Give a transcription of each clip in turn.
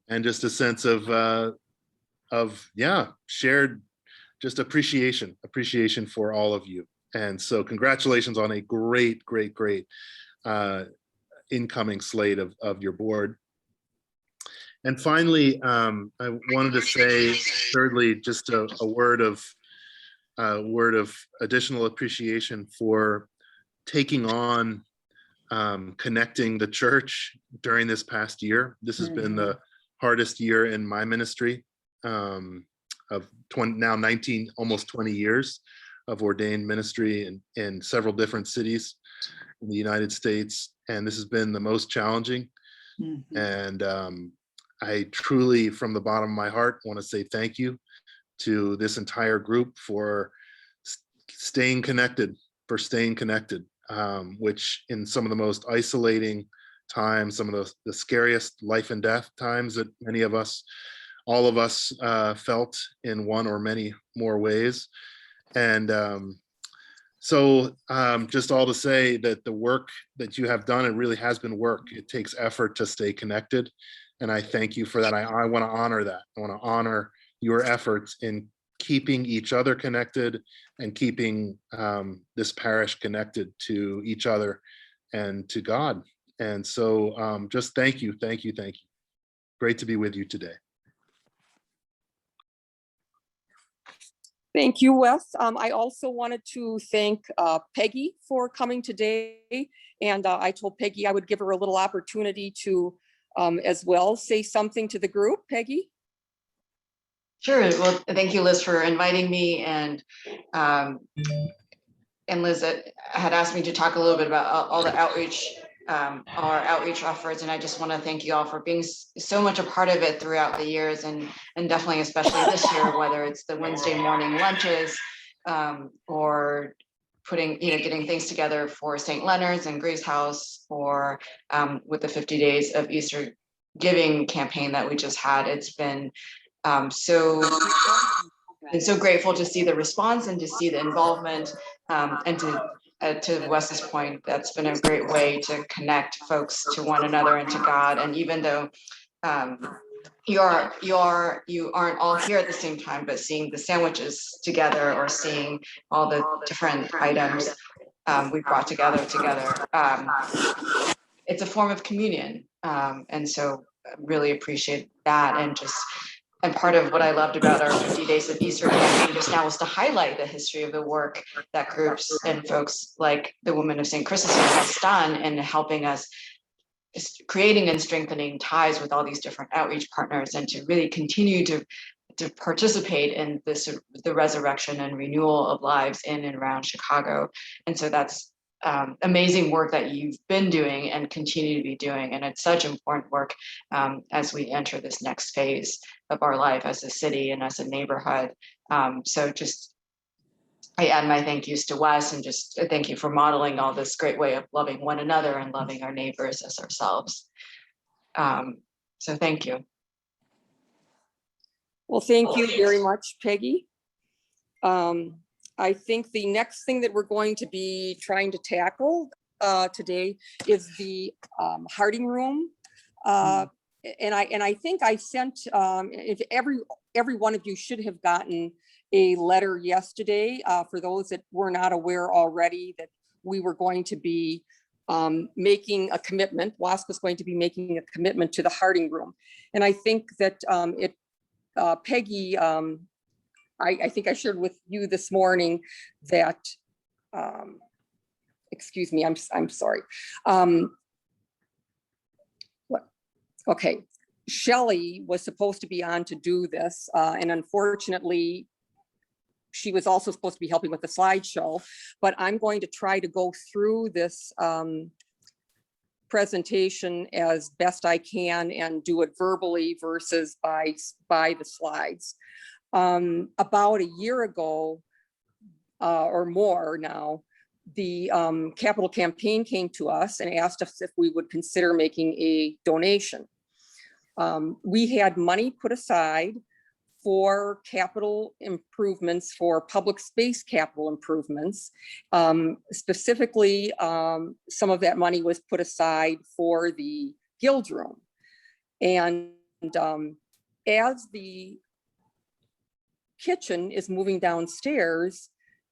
and just a sense of yeah, shared just appreciation for all of you. And so congratulations on a great incoming slate of your board. And finally, I wanted to say, thirdly, just a word of additional appreciation for taking on connecting the church during this past year. This has been the hardest year in my ministry of now 19, almost 20 years of ordained ministry in several different cities in the United States. And this has been the most challenging. And I truly, from the bottom of my heart, want to say thank you to this entire group for staying connected, which in some of the most isolating times, some of the scariest life and death times that many of us, all of us felt in one or many more ways. And so just all to say that the work that you have done, it really has been work. It takes effort to stay connected. And I thank you for that. I want to honor that. I want to honor your efforts in keeping each other connected and keeping this parish connected to each other and to God. And so just thank you. Great to be with you today. Thank you, Wes. I also wanted to thank Peggy for coming today. And I told Peggy I would give her a little opportunity to as well say something to the group. Peggy? Sure. Well, thank you, Liz, for inviting me. And Liz had asked me to talk a little bit about all the outreach, our outreach efforts. And I just want to thank you all for being so much a part of it throughout the years, and definitely especially this year, whether it's the Wednesday morning lunches or getting things together for St. Leonard's and Grace House, or with the 50 days of Easter giving campaign that we just had. It's been so grateful to see the response and to see the involvement, and to Wes's point, that's been a great way to connect folks to one another and to God. And even though you aren't all here at the same time, but seeing the sandwiches together or seeing all the different items we brought together, it's a form of communion. And so I really appreciate that. And part of what I loved about our 50 Days of Easter campaign just now was to highlight the history of the work that groups and folks like the Women of St. Chrysostom has done in helping us creating and strengthening ties with all these different outreach partners, and to really continue to participate in the resurrection and renewal of lives in and around Chicago. And so that's amazing work that you've been doing and continue to be doing. And it's such important work as we enter this next phase of our life as a city and as a neighborhood. So just, I add my thank yous to Wes, and just thank you for modeling all this great way of loving one another and loving our neighbors as ourselves. So thank you. Well, thank you very much, Peggy. I think the next thing that we're going to be trying to tackle today is the Harding Room. And I think I sent, if every one of you should have gotten a letter yesterday, for those that were not aware already, that we were going to be making a commitment. WOSC was going to be making a commitment to the Harding Room. And I think that Peggy, I think I shared with you this morning that, excuse me, I'm sorry. Okay, Shelley was supposed to be on to do this, and unfortunately, she was also supposed to be helping with the slideshow, but I'm going to try to go through this presentation as best I can and do it verbally versus by the slides. About a year ago or more now, the Capital Campaign came to us and asked us if we would consider making a donation. We had money put aside for capital improvements, for public space capital improvements. Specifically, some of that money was put aside for the Guild Room. And as the kitchen is moving downstairs,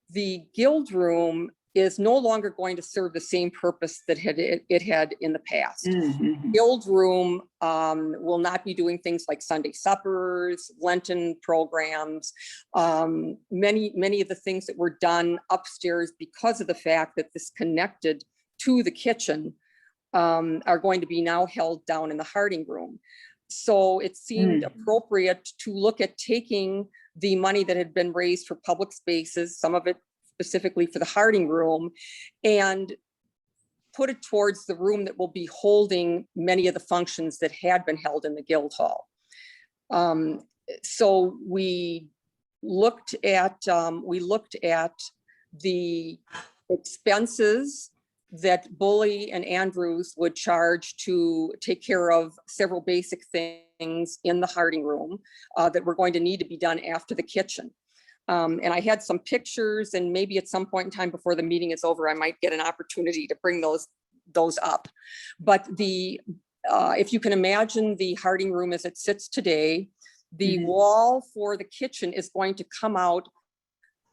the guild room is no longer going to serve the same purpose that it had in the past. Mhm. Guild room will not be doing things like Sunday suppers, Lenten programs. Many of the things that were done upstairs because of the fact that this connected to the kitchen are going to be now held down in the Harding room. So it seemed appropriate to look at taking the money that had been raised for public spaces, some of it specifically for the Harding room, and put it towards the room that will be holding many of the functions that had been held in the Guild Hall. So we looked at the expenses that Bully and Andrews would charge to take care of several basic things in the Harding room that were going to need to be done after the kitchen. And I had some pictures, and maybe at some point in time before the meeting is over, I might get an opportunity to bring those up. But if you can imagine the Harding room as it sits today, the wall for the kitchen is going to come out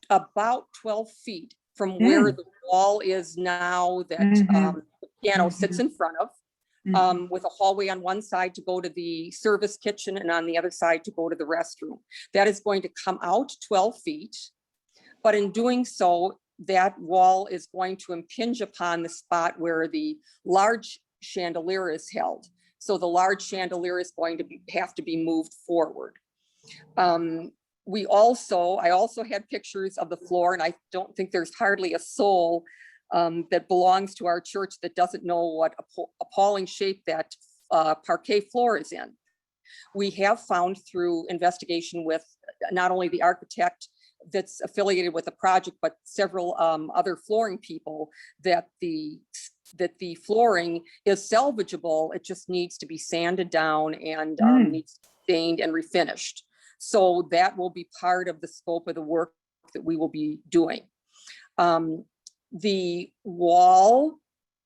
about 12 feet from where the wall is now that the piano sits in front of, with a hallway on one side to go to the service kitchen and on the other side to go to the restroom. That is going to come out 12 feet, but in doing so, that wall is going to impinge upon the spot where the large chandelier is held. So the large chandelier is going to have to be moved forward. I also had pictures of the floor, and I don't think there's hardly a soul that belongs to our church that doesn't know what appalling shape that parquet floor is in. We have found through investigation with not only the architect that's affiliated with the project, but several other flooring people, that the flooring is salvageable. It just needs to be sanded down and needs to be stained and refinished. So that will be part of the scope of the work that we will be doing. The wall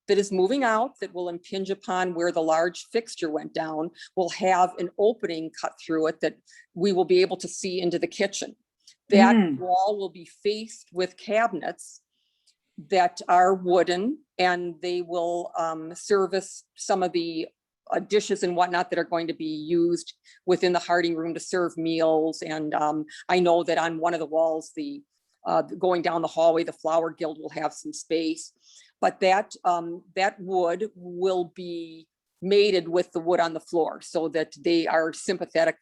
that is moving out that will impinge upon where the large fixture went down will have an opening cut through it that we will be able to see into the kitchen. That wall will be faced with cabinets that are wooden, and they will service some of the dishes and whatnot that are going to be used within the Harding room to serve meals. And I know that on one of the walls, going down the hallway, the Flower Guild will have some space, but that wood will be mated with the wood on the floor so that they are sympathetic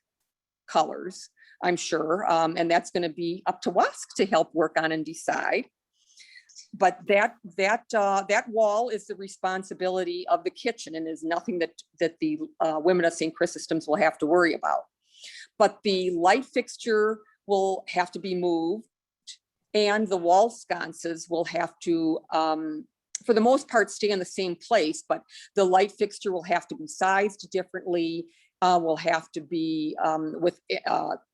colors, I'm sure. And that's going to be up to WOSC to help work on and decide. But that wall is the responsibility of the kitchen and is nothing that the Women of St. Chrysostom's will have to worry about. But the light fixture will have to be moved, and the wall sconces will have to, for the most part, stay in the same place, but the light fixture will have to be sized differently, will have to be with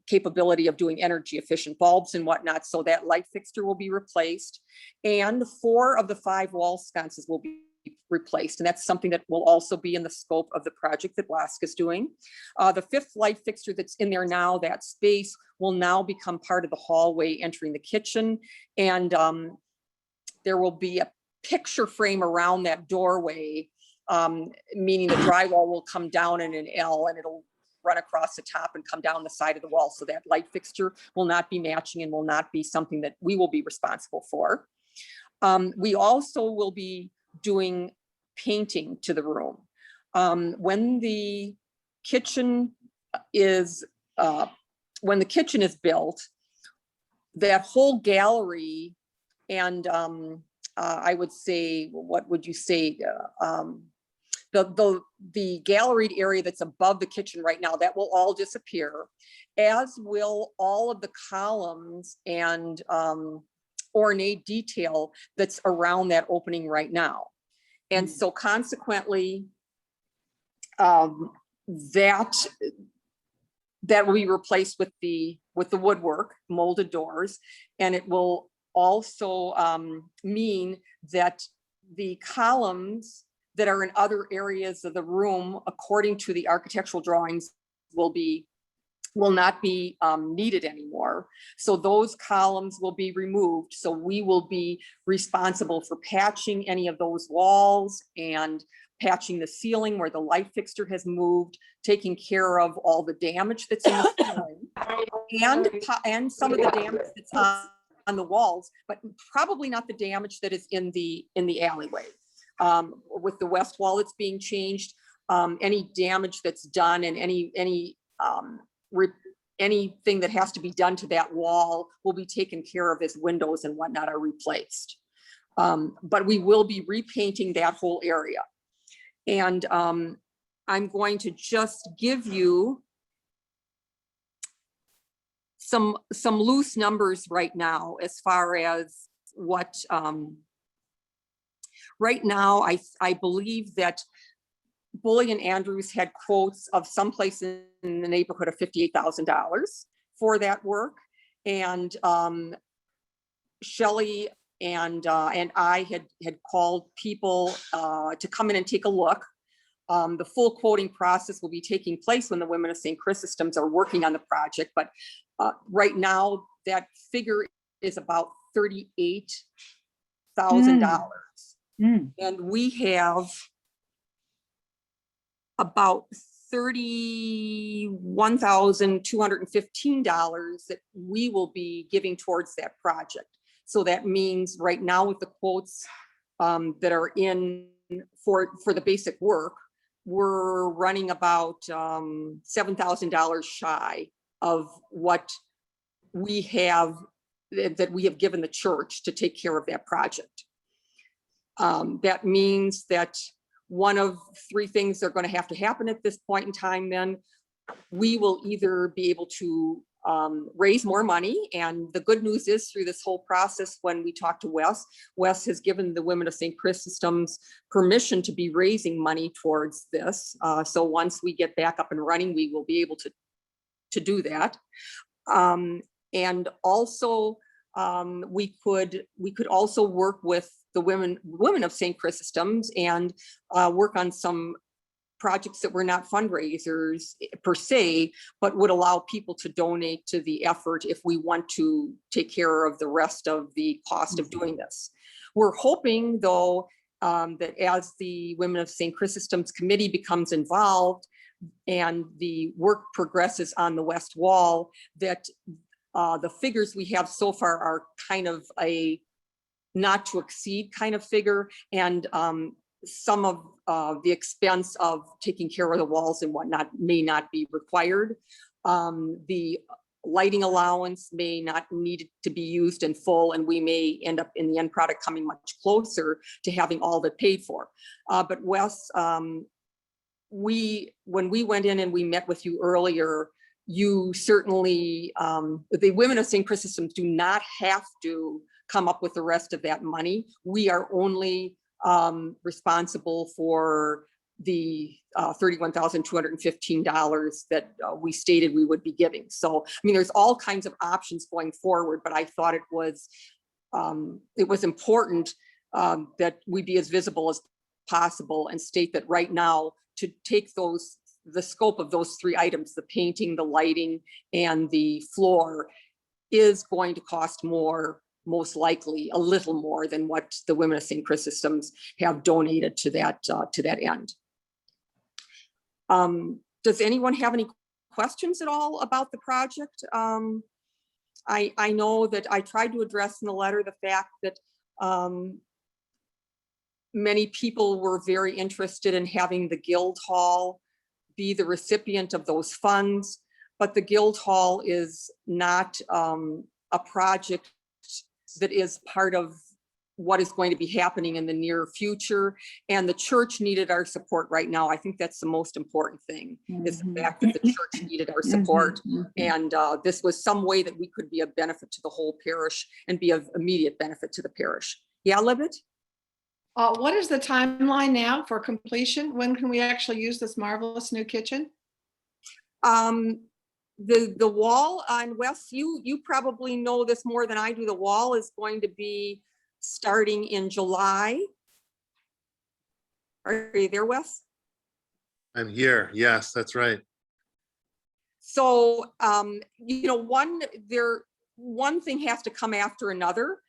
capability of doing energy efficient bulbs and whatnot. So that light fixture will be replaced, and 4 of the 5 wall sconces will be replaced. And that's something that will also be in the scope of the project that WOSC is doing. The 5th light fixture that's in there now, that space will now become part of the hallway entering the kitchen. And there will be a picture frame around that doorway, meaning the drywall will come down in an L and it'll run across the top and come down the side of the wall. So that light fixture will not be matching and will not be something that we will be responsible for. We also will be doing painting to the room. When the kitchen is built, that whole gallery and I would say, what would you say? The galleried area that's above the kitchen right now, that will all disappear, as will all of the columns and ornate detail that's around that opening right now. And so consequently, that will be replaced with the woodwork, molded doors, and it will also mean that the columns that are in other areas of the room, according to the architectural drawings will not be needed anymore. So those columns will be removed. So we will be responsible for patching any of those walls and patching the ceiling where the light fixture has moved, taking care of all the damage that's in the ceiling and some of the damage that's on the walls, but probably not the damage that is in the alleyway. With the west wall that's being changed, any damage that's done and anything that has to be done to that wall will be taken care of as windows and whatnot are replaced. But we will be repainting that whole area. And I'm going to just give you some loose numbers right now as far as what, right now, I believe that Bully and Andrews had quotes of someplace in the neighborhood of $58,000 for that work. And Shelley and I had called people to come in and take a look. The full quoting process will be taking place when the Women of St. Chrysostom's are working on the project. But right now, that figure is about $38,000. And we have about $31,215 that we will be giving towards that project. So that means right now with the quotes that are in for the basic work, we're running about $7,000 shy of what we have that we have given the church to take care of that project. That means that one of three things are going to have to happen at this point in time. Then we will either be able to raise more money. And the good news is through this whole process, when we talk to Wes has given the Women of St. Chrysostom's permission to be raising money towards this. So once we get back up and running, we will be able to do that. And also we could also work with the women of St. Chrysostom's and work on some projects that were not fundraisers per se, but would allow people to donate to the effort if we want to take care of the rest of the cost of doing this. We're hoping though that as the Women of St. Chrysostom's committee becomes involved and the work progresses on the west wall, that the figures we have so far are kind of a not to exceed kind of figure, and some of the expense of taking care of the walls and whatnot may not be required. The lighting allowance may not need to be used in full, and we may end up in the end product coming much closer to having all that paid for. But Wes, when we went in and we met with you earlier, you certainly, the Women of St. Chrysostom's do not have to come up with the rest of that money. We are only responsible for the $31,215 that we stated we would be giving. So, I mean, there's all kinds of options going forward, but I thought it was important that we be as visible as possible and state that right now to take the scope of those three items, the painting, the lighting, and the floor, is going to cost more, most likely a little more than what the Women of St. Chrysostom's have donated to that end. Does anyone have any questions at all about the project? I know that I tried to address in the letter the fact that many people were very interested in having the Guild Hall be the recipient of those funds, but the Guild Hall is not a project that is part of what is going to be happening in the near future. And the church needed our support right now. I think that's the most important thing, is the fact that the church needed our support. And this was some way that we could be of benefit to the whole parish and be of immediate benefit to the parish. Yeah, Libet? What is the timeline now for completion? When can we actually use this marvelous new kitchen? The wall on West, you probably know this more than I do. The wall is going to be starting in July. Are you there, Wes? I'm here. Yes, that's right. So, you know, one thing has to come after another.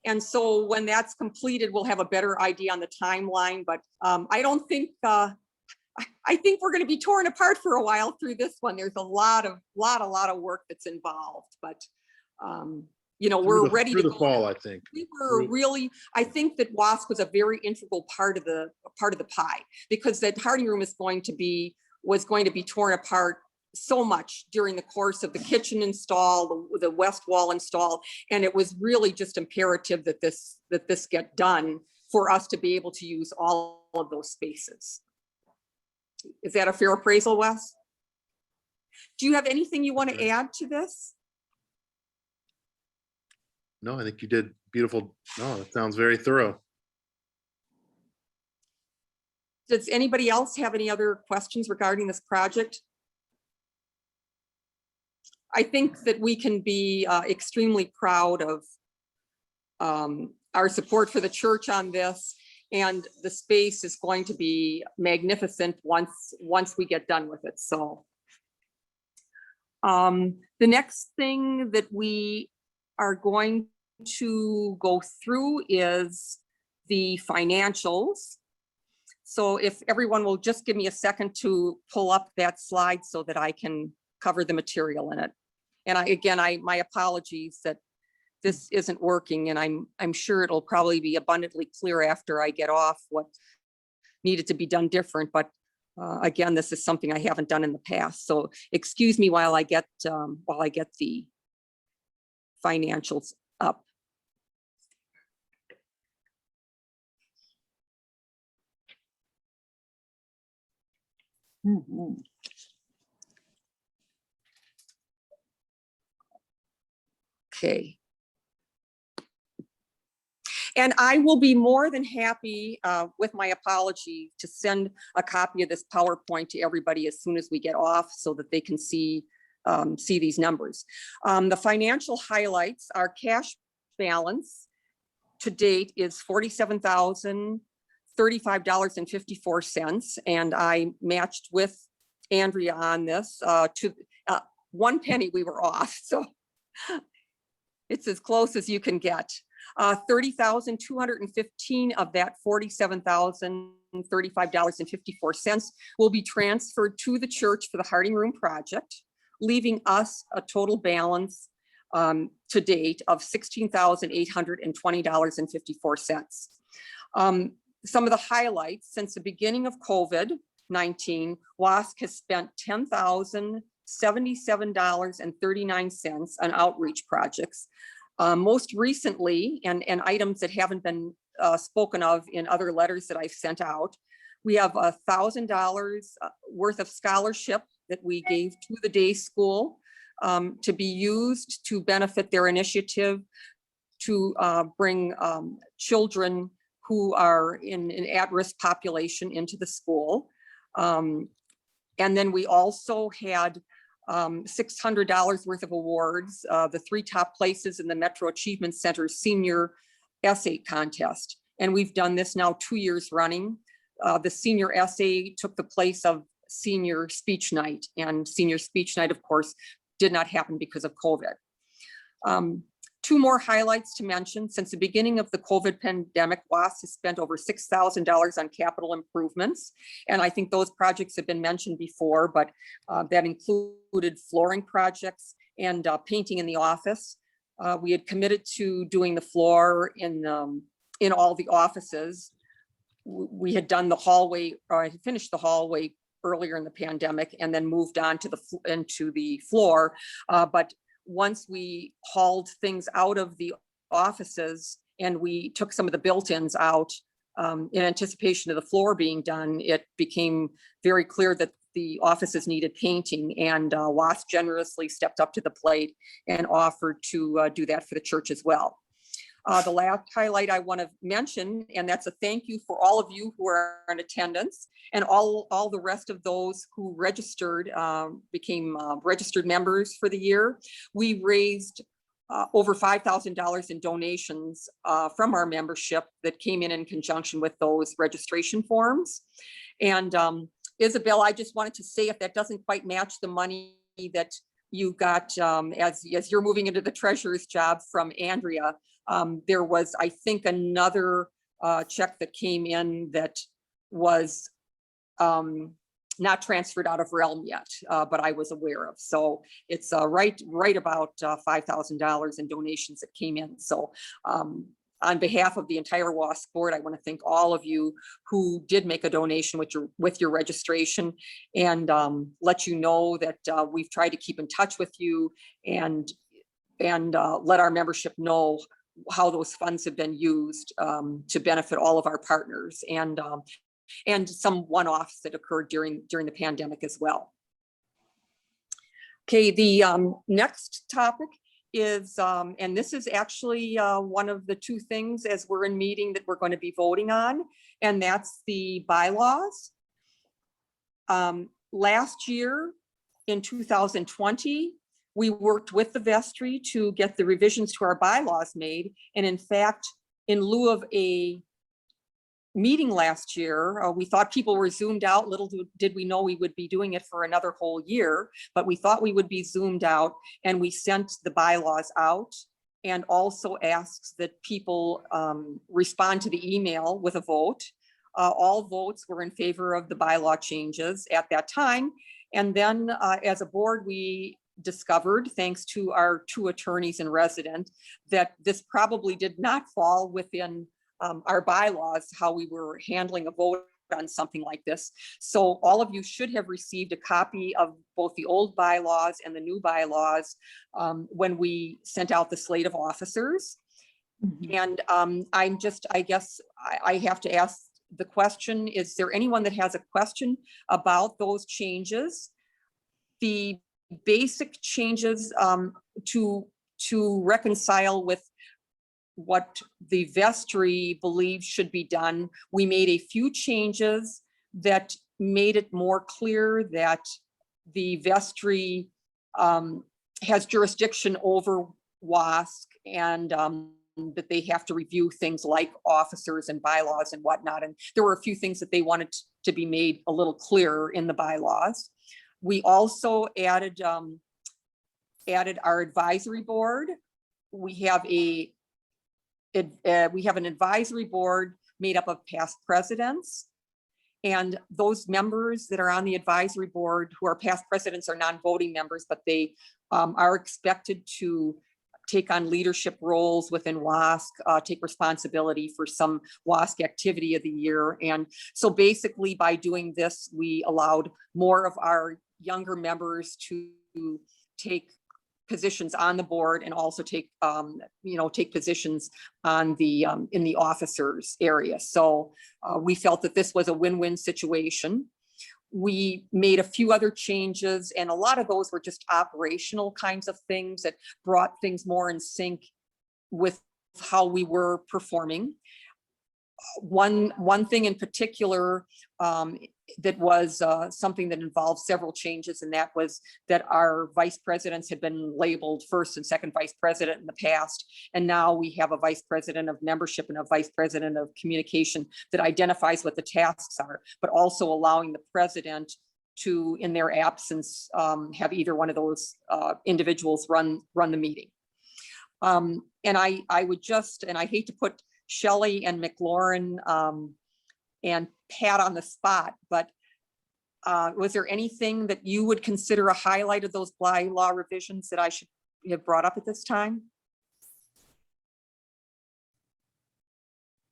And so when that's completed, we'll have a better idea on the timeline, but I don't think, I think we're going to be torn apart for a while through this one. There's a lot of work that's involved, but you know, we're ready through to the go. fall, I think. We were really, I think that WOSC was a very integral part of the pie, because that Harding Room was going to be torn apart so much during the course of the kitchen install, the west wall install, and it was really just imperative that this get done for us to be able to use all of those spaces. Is that a fair appraisal, Wes? Do you have anything you want to add to this? No, I think you did beautiful. No, that sounds very thorough. Does anybody else have any other questions regarding this project? I think that we can be extremely proud of our support for the church on this, and the space is going to be magnificent once we get done with it. So the next thing that we are going to go through is the financials. So if everyone will just give me a second to pull up that slide so that I can cover the material in it. And my apologies that this isn't working, and I'm sure it'll probably be abundantly clear after I get off what needed to be done different. But again, this is something I haven't done in the past. So excuse me while I get the financials up. Okay. And I will be more than happy, with my apology, to send a copy of this PowerPoint to everybody as soon as we get off so that they can see these numbers. The financial highlights, our cash balance to date is $47,035.54. And I matched with Andrea on this to 1 penny we were off. So it's as close as you can get. 30,215 of that $47,035.54 will be transferred to the church for the Harding Room project, leaving us a total balance to date of $16,820.54. Some of the highlights: since the beginning of COVID-19, WOSC has spent $10,077.39 on outreach projects. Most recently, and items that haven't been spoken of in other letters that I've sent out, we have $1,000 worth of scholarship that we gave to the day school to be used to benefit their initiative to bring children who are in an at-risk population into the school. And then we also had $600 worth of awards, the 3 top places in the Metro Achievement Center Senior Essay Contest. And we've done this now 2 years running. The senior essay took the place of senior speech night, and senior speech night, of course, did not happen because of COVID. 2 more highlights to mention. Since the beginning of the COVID pandemic, WOSC has spent over $6,000 on capital improvements. And I think those projects have been mentioned before, but that included flooring projects and painting in the office. We had committed to doing the floor in all the offices. We had done the hallway, or I had finished the hallway earlier in the pandemic and then moved on to into the floor. But once we hauled things out of the offices and we took some of the built-ins out in anticipation of the floor being done, it became very clear that the offices needed painting, and WOSC generously stepped up to the plate and offered to do that for the church as well. The last highlight I want to mention, and that's a thank you for all of you who are in attendance and all the rest of those who registered, became registered members for the year. We raised over $5,000 in donations from our membership that came in conjunction with those registration forms. And Isabel, I just wanted to say, if that doesn't quite match the money that you got, as you're moving into the treasurer's job from Andrea, there was, I think, another check that came in that was not transferred out of realm yet, but I was aware of. So it's right about $5,000 in donations that came in. So on behalf of the entire WOSC board, I want to thank all of you who did make a donation with your registration, and let you know that we've tried to keep in touch with you and let our membership know how those funds have been used to benefit all of our partners, and some one-offs that occurred during the pandemic as well. Okay, the next topic is, and this is actually one of the two things as we're in meeting that we're going to be voting on, and that's the bylaws. Last year in 2020, we worked with the vestry to get the revisions to our bylaws made. And in fact, in lieu of a meeting last year, we thought people were zoomed out. Little did we know we would be doing it for another whole year, but we thought we would be zoomed out, and we sent the bylaws out and also asked that people respond to the email with a vote. All votes were in favor of the bylaw changes at that time. And then as a board, we discovered, thanks to our 2 attorneys in resident, that this probably did not fall within our bylaws, how we were handling a vote on something like this. So all of you should have received a copy of both the old bylaws and the new bylaws when we sent out the slate of officers. And I guess I have to ask the question, is there anyone that has a question about those changes? The basic changes to reconcile with what the vestry believes should be done. We made a few changes that made it more clear that the vestry has jurisdiction over WOSC, and that they have to review things like officers and bylaws and whatnot. And there were a few things that they wanted to be made a little clearer in the bylaws. We also added our advisory board. We have an advisory board made up of past presidents, and those members that are on the advisory board who are past presidents are non-voting members, but they are expected to take on leadership roles within WOSC, take responsibility for some WOSC activity of the year. And so basically by doing this, we allowed more of our younger members to take positions on the board and also take positions on the in the officers area. So we felt that this was a win-win situation. We made a few other changes, and a lot of those were just operational kinds of things that brought things more in sync with how we were performing. One thing in particular that was something that involved several changes, and that was that our vice presidents had been labeled first and second vice president in the past, and now we have a vice president of membership and a vice president of communication that identifies what the tasks are, but also allowing the president to, in their absence, have either one of those individuals run the meeting. And I would just, and I hate to put Shelley and McLaurin and Pat on the spot, but was there anything that you would consider a highlight of those bylaw revisions that I should have brought up at this time?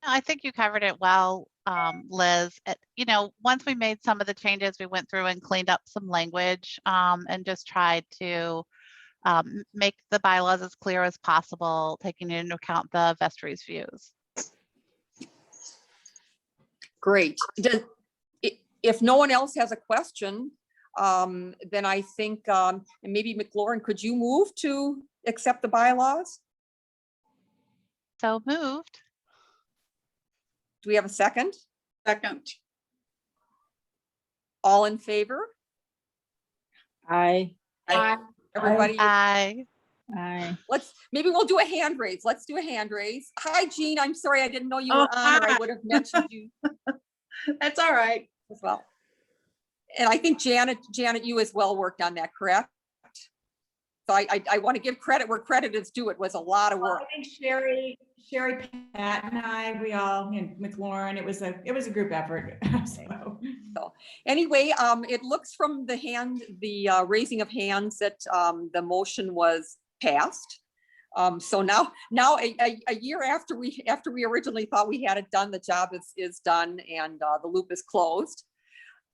I think you covered it well, Liz. Once we made some of the changes, we went through and cleaned up some language and just tried to make the bylaws as clear as possible, taking into account the vestry's views. Great. If no one else has a question, then I think, and maybe McLaurin, could you move to accept the bylaws? So moved. Do we have a second? Second. All in favor? Aye. Everybody? Aye. Aye. Maybe we'll do a hand raise. Let's do a hand raise. Hi, Jean. I'm sorry I didn't know you were on, or I would have mentioned you That's all right. as well. And I think Janet, you as well worked on that, correct? So I want to give credit where credit is due. It was a lot of work. I think Sherry, Pat and I, we all, and McLaurin, it was a group effort. So. Anyway, it looks from the raising of hands that the motion was passed. So now a year after we originally thought we had it done, the job is done and the loop is closed.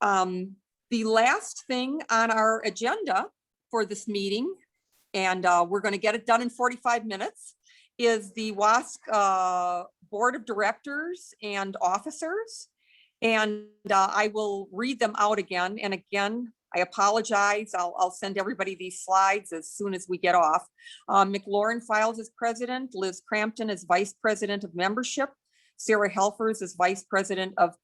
The last thing on our agenda for this meeting, and we're going to get it done in 45 minutes, is the WOSC Board of Directors and Officers. And I will read them out again. And again, I apologize. I'll send everybody these slides as soon as we get off. McLaurin Files as president, Liz Crampton as vice president of membership, Sarah Helfers as vice president of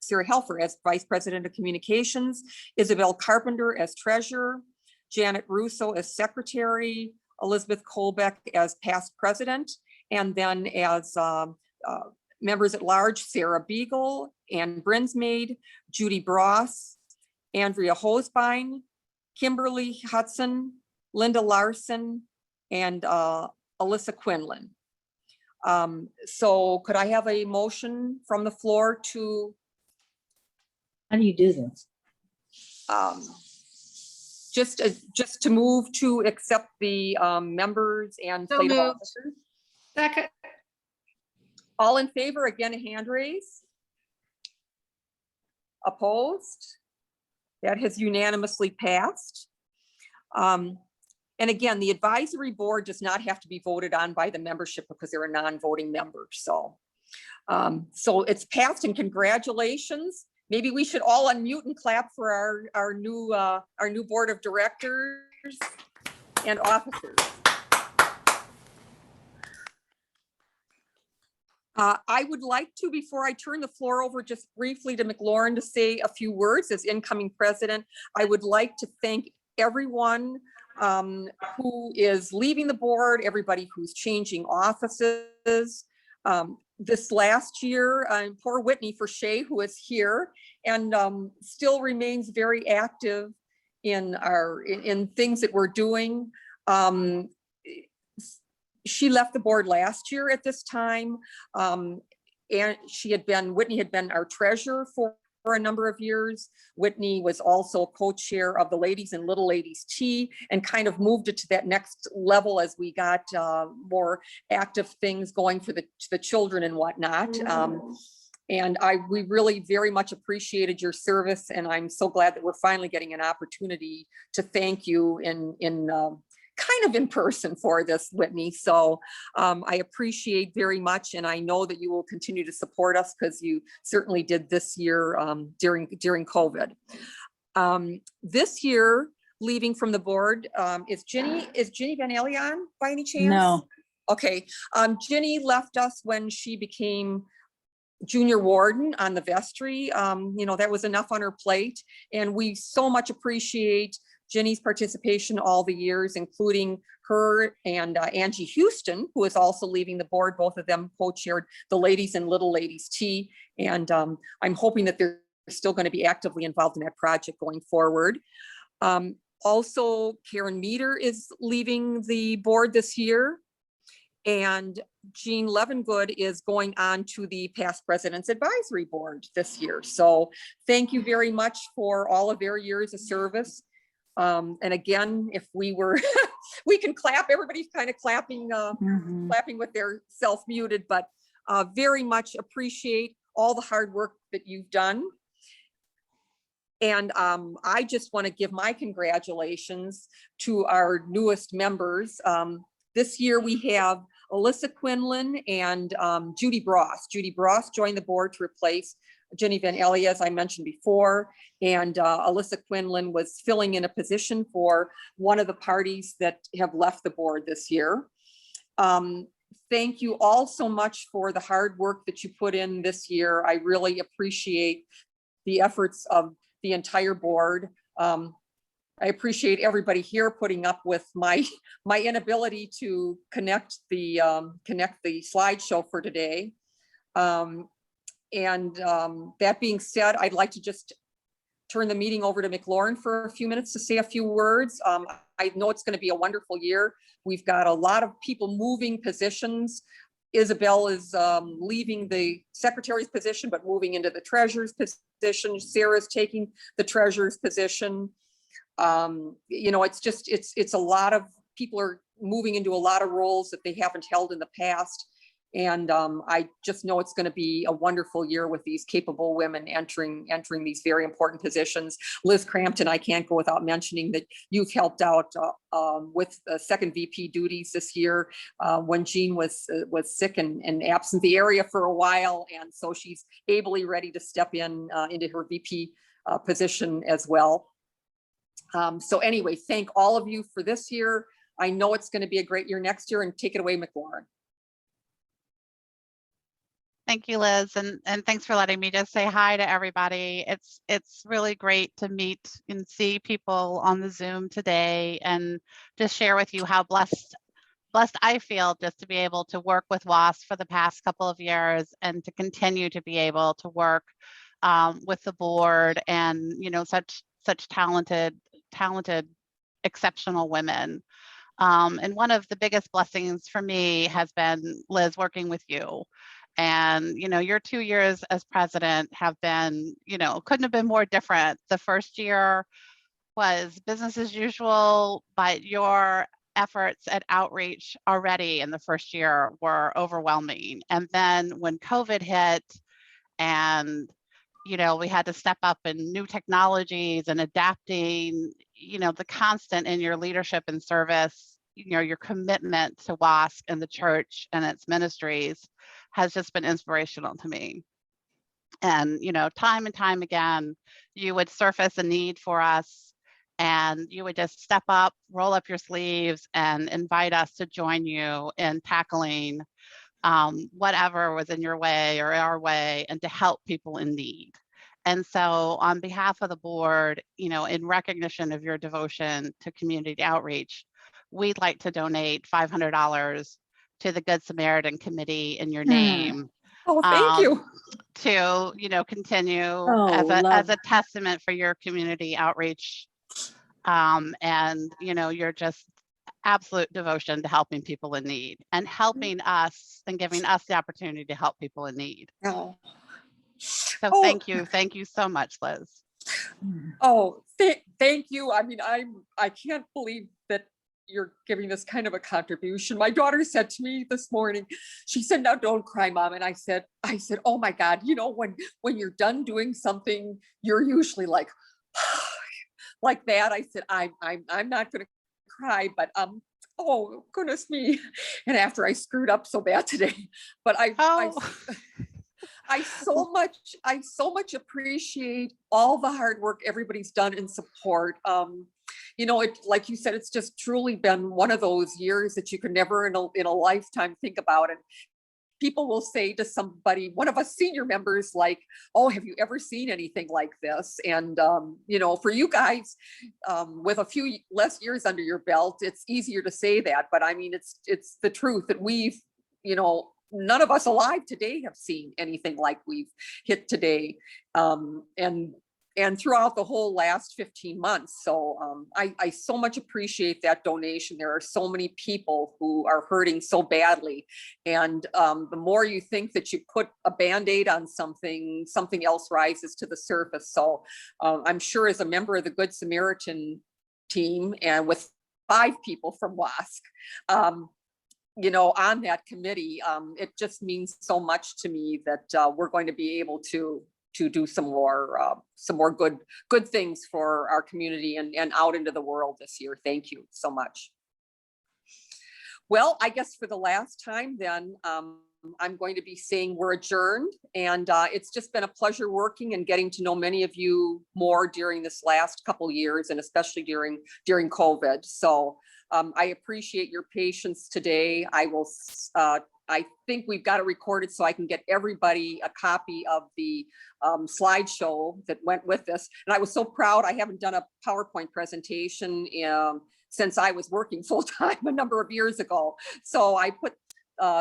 Sarah Helfer as vice president of communications, Isabel Carpenter as treasurer, Janet Russo as secretary, Elizabeth Colbeck as past president, and then as members at large, Sarah Beagle, Ann Brinsmaid, Judy Bross, Andrea Hosbein, Kimberly Hudson, Linda Larson, and Alyssa Quinlan. So could I have a motion from the floor to How do you do this? just to move to accept the members and So slate of moved. officers? Second, All in favor, again, a hand raise. Opposed? That has unanimously passed. And again, the advisory board does not have to be voted on by the membership because they're a non-voting member. So, so it's passed, and congratulations. Maybe we should all unmute and clap for our new board of directors and officers. I would like to, before I turn the floor over just briefly to McLaurin to say a few words as incoming president, I would like to thank everyone who is leaving the board, everybody who's changing offices. This last year, poor Whitney for Shay, who is here and still remains very active in things that we're doing. She left the board last year at this time. And Whitney had been our treasurer for a number of years. Whitney was also co-chair of the Ladies and Little Ladies Tea and kind of moved it to that next level as we got more active things going for the children and whatnot. And we really very much appreciated your service, and I'm so glad that we're finally getting an opportunity to thank you in kind of in person for this, Whitney. So I appreciate very much, and I know that you will continue to support us because you certainly did this year during COVID. This year, leaving from the board, is Ginny Van Elion by any chance? No. Okay, Ginny left us when she became junior warden on the vestry. That was enough on her plate, and we so much appreciate Ginny's participation all the years, including her and Angie Houston, who is also leaving the board. Both of them co-chaired the Ladies and Little Ladies Tea. And I'm hoping that they're still going to be actively involved in that project going forward. Also, Karen Meter is leaving the board this year. And Jean Levengood is going on to the Past Presidents Advisory Board this year. So thank you very much for all of their years of service. And again, if we were, we can clap, everybody's kind of clapping, clapping with their self-muted, but very much appreciate all the hard work that you've done. And I just want to give my congratulations to our newest members. This year we have Alyssa Quinlan and Judy Bross. Judy Bross joined the board to replace Jenny Van Elia, as I mentioned before, and Alyssa Quinlan was filling in a position for one of the parties that have left the board this year. Thank you all so much for the hard work that you put in this year. I really appreciate the efforts of the entire board. I appreciate everybody here putting up with my inability to connect the slideshow for today. That being said, I'd like to just turn the meeting over to McLaurin for a few minutes to say a few words. I know it's going to be a wonderful year. We've got a lot of people moving positions. Isabel is leaving the secretary's position, but moving into the treasurer's position. Sarah's taking the treasurer's position. You know, it's a lot of people are moving into a lot of roles that they haven't held in the past. And I just know it's going to be a wonderful year with these capable women entering these very important positions. Liz Crampton, I can't go without mentioning that you've helped out with second VP duties this year when Jean was sick and absent the area for a while. And so she's ably ready to step in into her VP position as well. So anyway, thank all of you for this year. I know it's going to be a great year next year, and take it away, McLaurin. Thank you, Liz, and thanks for letting me just say hi to everybody. It's really great to meet and see people on the Zoom today, and just share with you how blessed I feel just to be able to work with WOSC for the past couple of years, and to continue to be able to work with the board and, you know, such talented, exceptional women. And one of the biggest blessings for me has been, Liz, working with you. And, you know, your 2 years as president have been, you know, couldn't have been more different. The first year was business as usual, but your efforts at outreach already in the first year were overwhelming. And then when COVID hit and, you know, we had to step up in new technologies and adapting, you know, the constant in your leadership and service, you know, your commitment to WOSC and the church and its ministries has just been inspirational to me. And, you know, time and time again, you would surface a need for us, and you would just step up, roll up your sleeves, and invite us to join you in tackling whatever was in your way or our way, and to help people in need. And so on behalf of the board, you know, in recognition of your devotion to community outreach, we'd like to donate $500 to the Good Samaritan Committee in your name. Oh, thank you. To, you know, continue Oh, as a testament for your community outreach, and, you know, your just absolute devotion to helping people in need, and helping us and giving us the opportunity to help people in need. Oh. So Oh. thank you so much, Liz. Oh, thank you. I mean, I can't believe that you're giving this kind of a contribution. My daughter said to me this morning, she said, "Now don't cry, Mom." And I said, "Oh my God, you know, when you're done doing something, you're usually like, like that." I said, I'm not going to cry, but oh goodness me. And after I screwed up so bad today, but I so much appreciate all the hard work everybody's done in support. You know, it, like you said, it's just truly been one of those years that you can never in a lifetime think about. And people will say to somebody, one of us senior members, like, "Oh, have you ever seen anything like this?" And, you know, for you guys, with a few less years under your belt, it's easier to say that. But I mean, it's the truth that we've, you know, none of us alive today have seen anything like we've hit today. And throughout the whole last 15 months. So I so much appreciate that donation. There are so many people who are hurting so badly. And the more you think that you put a Band-Aid on something, something else rises to the surface. So I'm sure as a member of the Good Samaritan team, and with 5 people from WOSC, you know, on that committee, it just means so much to me that we're going to be able to do some more good things for our community and out into the world this year. Thank you so much. Well, I guess for the last time then, I'm going to be saying we're adjourned, and it's just been a pleasure working and getting to know many of you more during this last couple years, and especially during COVID. So I appreciate your patience today. I think we've got it recorded so I can get everybody a copy of the slideshow that went with this. And I was so proud. I haven't done a PowerPoint presentation since I was working full time a number of years ago. So I put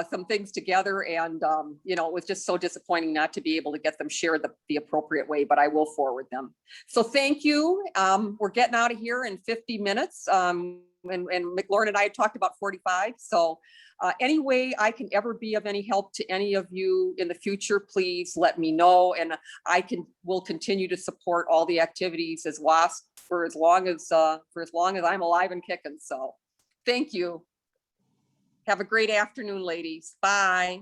some things together, and you know, it was just so disappointing not to be able to get them shared the appropriate way, but I will forward them. So thank you. We're getting out of here in 50 minutes. And McLaurin and I had talked about 45. So any way I can ever be of any help to any of you in the future, please let me know, and will continue to support all the activities as WOSC for as long as I'm alive and kicking. So thank you. Have a great afternoon, ladies. Bye.